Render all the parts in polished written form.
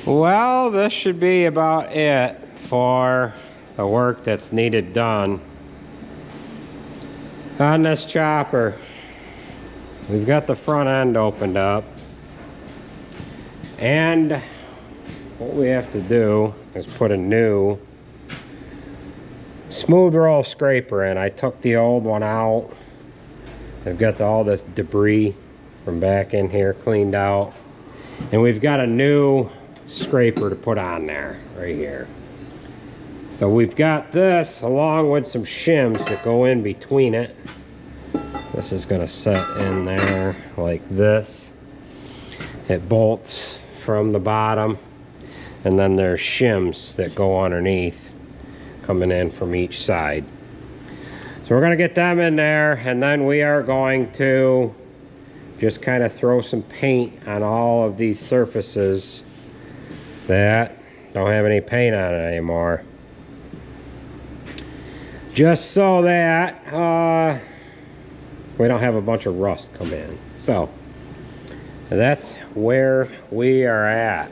Well, this should be about it for the work that's needed done on this chopper. We've got the front end opened up, and what we have to do is put a new smooth roll scraper in. I took the old one out. I've got all this debris from back in here cleaned out, and we've got a new scraper to put on there right here. So we've got this along with some shims that go in between it. This is going to set in there like this. It bolts from the bottom, and then there's shims that go underneath coming in from each side. So we're going to get them in there, and then we are going to just kind of throw some paint on all of these surfaces that don't have any paint on it anymore, just so that we don't have a bunch of rust come in. So that's where we are at.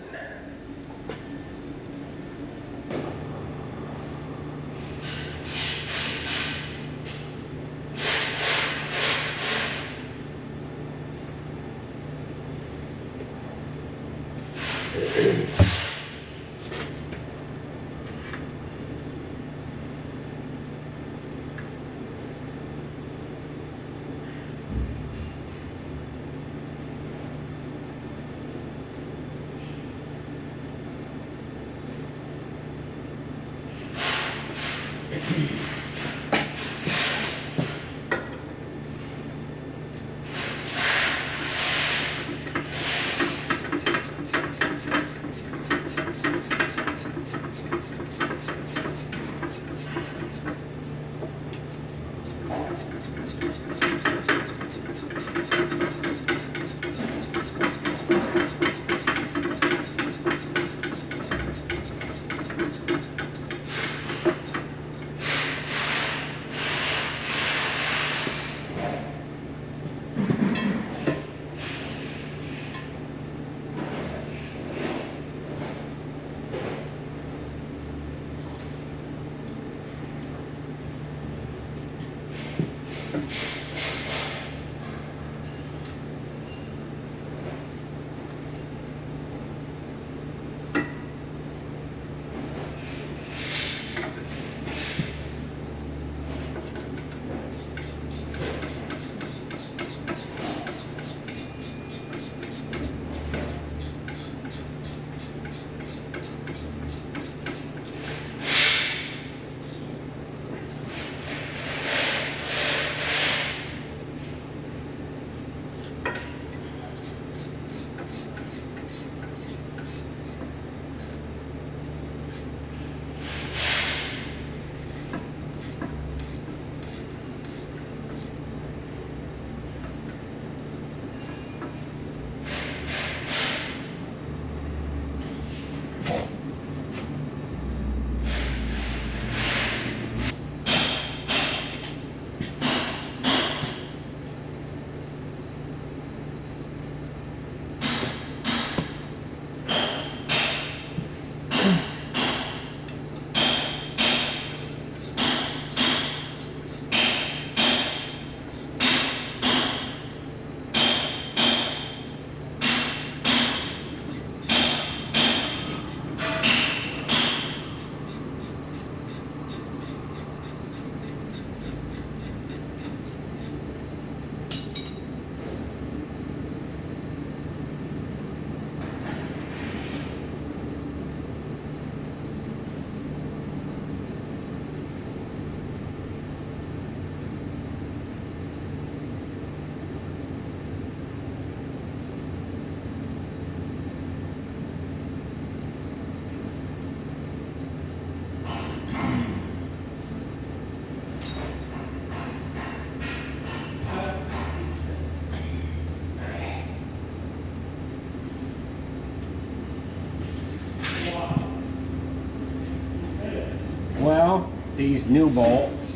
Well, these new bolts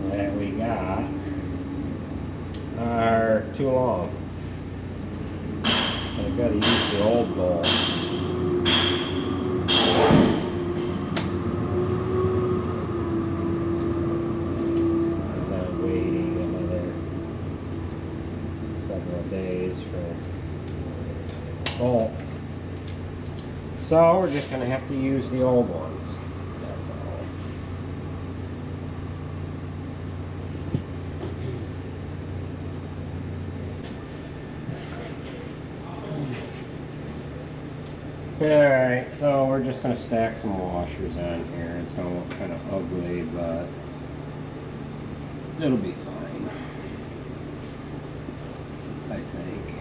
that we got are too long. So I've got to use the old bolt. bolts. So we're just going to have to use the old ones. That's all. Alright, so we're just going to stack some washers on here. It's going to look kind of ugly, but it'll be fine, I think.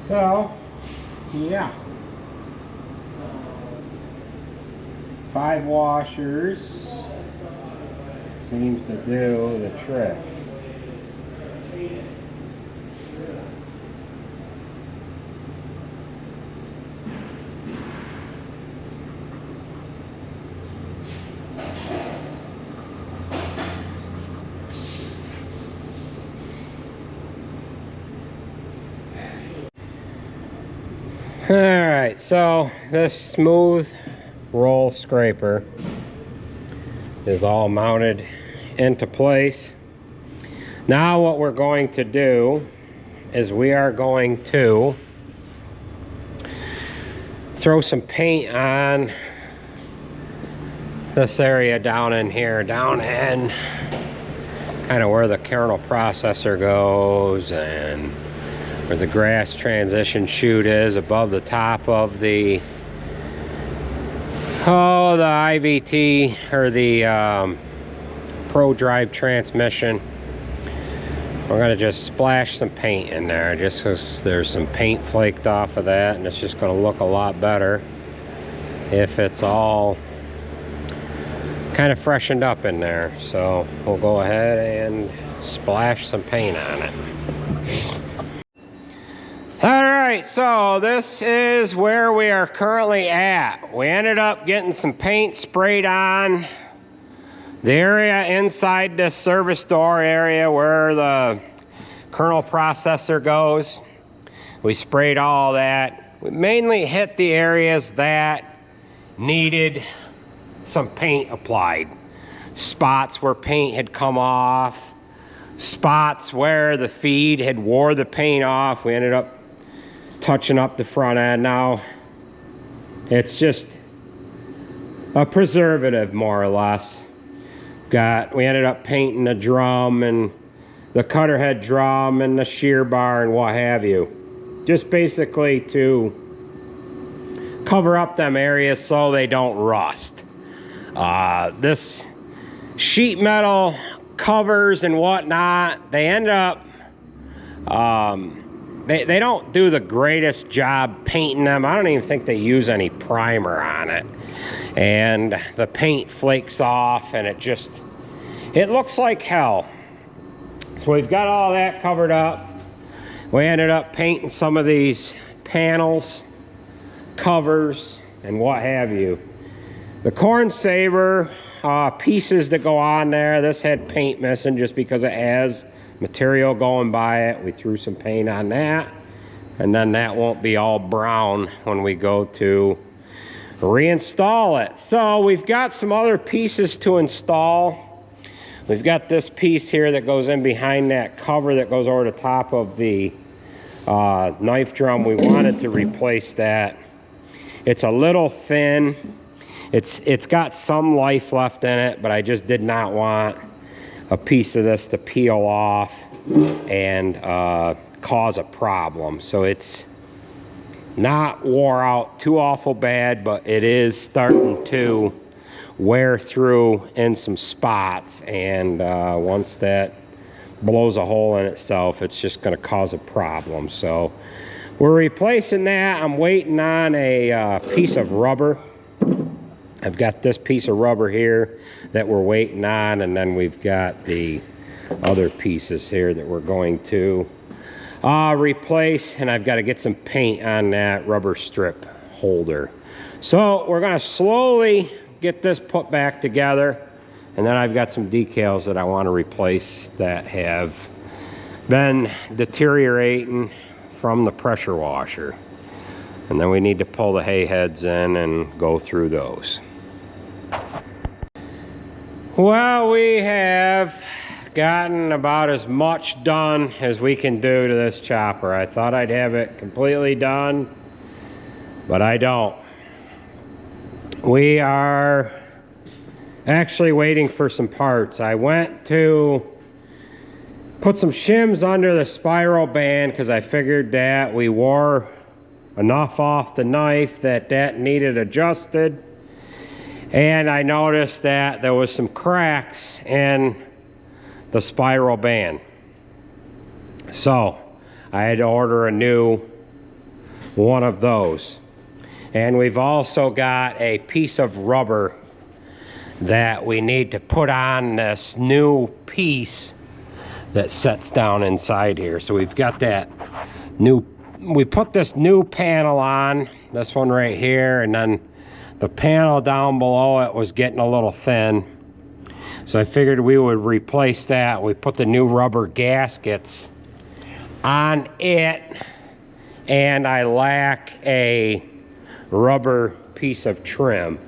So, yeah. 5 washers seems to do the trick. Alright, so this smooth roll scraper is all mounted into place. Now what we're going to do is we are going to throw some paint on this area down in here, down in kind of where the kernel processor goes and where the grass transition chute is, above the top of the IVT or the Pro Drive transmission. We're gonna just splash some paint in there just because there's some paint flaked off of that, and it's just gonna look a lot better if it's all kind of freshened up in there. So we'll go ahead and splash some paint on it. Alright, so this is where we are currently at. We ended up getting some paint sprayed on the area inside this service door area where the kernel processor goes. We sprayed all that. We mainly hit the areas that needed some paint applied. Spots where paint had come off, spots where the feed had wore the paint off. We ended up touching up the front end. Now it's just a preservative, more or less. We ended up painting the drum and the cutter head drum and the shear bar and what have you, just basically to cover up them areas so they don't rust. This sheet metal covers and whatnot, they end up they don't do the greatest job painting them. I don't even think they use any primer on it. And the paint flakes off and it looks like hell. So we've got all that covered up. We ended up painting some of these panels, covers, and what have you. The corn saver pieces that go on there, this had paint missing just because it has material going by it. We threw some paint on that, and then that won't be all brown when we go to reinstall it. So we've got some other pieces to install. We've got this piece here that goes in behind that cover that goes over the top of the knife drum. We wanted to replace that. It's a little thin. It's got some life left in it, but I just did not want a piece of this to peel off and cause a problem. So it's not wore out too awful bad, but it is starting to wear through in some spots, and once that blows a hole in itself, it's just going to cause a problem. So we're replacing that. I'm waiting on a piece of rubber. I've got this piece of rubber here that we're waiting on, and then we've got the other pieces here that we're going to replace, and I've got to get some paint on that rubber strip holder. So we're going to slowly get this put back together, and then I've got some decals that I want to replace that have been deteriorating from the pressure washer, and then we need to pull the hay heads in and go through those. Well, we have gotten about as much done as we can do to this chopper. I thought I'd have it completely done, but I don't. We are actually waiting for some parts. I went to put some shims under the spiral band because I figured that we wore enough off the knife that needed adjusted. And I noticed that there was some cracks in the spiral band. So I had to order a new one of those. And we've also got a piece of rubber that we need to put on this new piece that sets down inside here. So we've got that new, we put this new panel on, this one right here, and then the panel down below it was getting a little thin. So I figured we would replace that. We put the new rubber gaskets on it, and I lack a rubber piece of trim.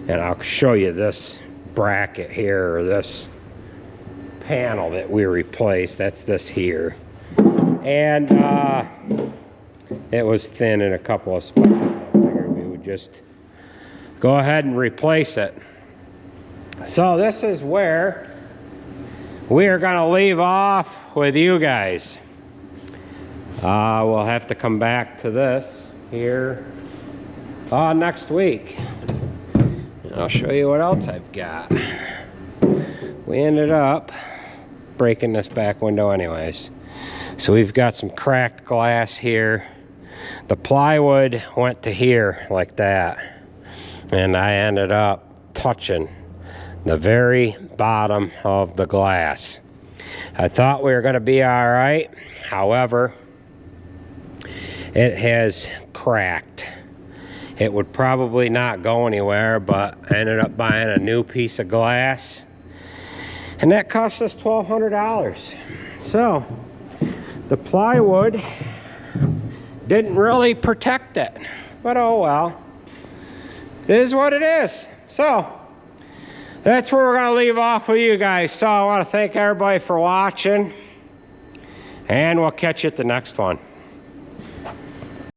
And I'll show you this bracket here, or this panel that we replaced. That's this here. And it was thin in a couple of spots. I figured we would just go ahead and replace it. So this is where we are going to leave off with you guys. We'll have to come back to this here next week. And I'll show you what else I've got. We ended up breaking this back window anyways. So we've got some cracked glass here. The plywood went to here like that. And I ended up touching the very bottom of the glass. I thought we were going to be all right. However, it has cracked. It would probably not go anywhere, but I ended up buying a new piece of glass. And that cost us $1,200. So, the plywood didn't really protect it. But oh well. It is what it is. So, that's where we're going to leave off with you guys. So, I want to thank everybody for watching. And we'll catch you at the next one.